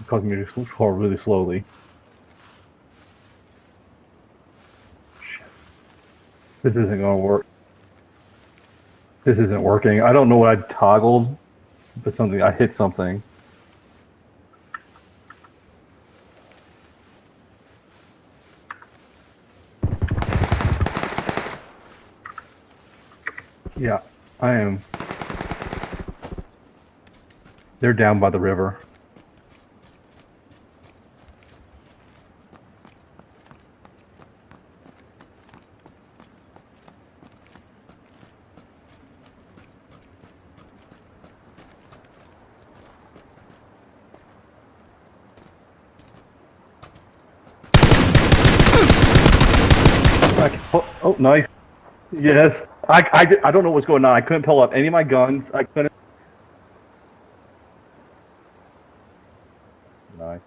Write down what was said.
It's causing me to scroll really slowly. Shit. This isn't gonna work. This isn't working. I don't know what I toggled, but something. I hit something. Yeah, I am. They're down by the river. Oh, nice. Yes. I don't know what's going on. I couldn't pull up any of my guns. I couldn't. Nice.